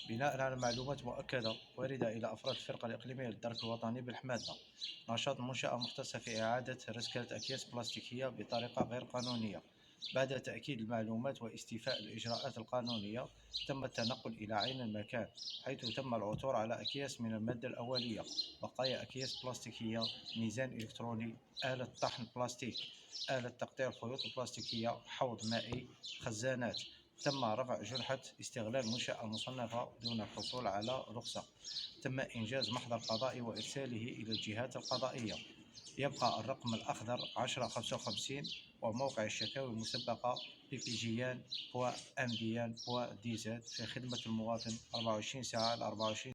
بناء على معلومات مؤكدة واردة إلى أفراد الفرقة الإقليمية للدرك الوطني بالحمادة، نشاط منشأة مختصة في إعادة رسكلة أكياس بلاستيكية بطريقة غير قانونية. بعد تأكيد المعلومات واستيفاء الإجراءات القانونية، تم التنقل إلى عين المكان، حيث تم العثور على أكياس من المادة الأولية، بقايا أكياس بلاستيكية، ميزان إلكتروني، آلة طحن بلاستيك، آلة تقطيع الخيوط البلاستيكية، حوض مائي، خزانات. تم رفع جنحة استغلال منشأة مصنفة دون الحصول على رخصة. تم إنجاز محضر قضائي وإرساله إلى الجهات القضائية. يبقى الرقم الأخضر 1055 وموقع الشكاوي المسبقة ppgian.mdn.dz في خدمة المواطن 24 ساعة على 24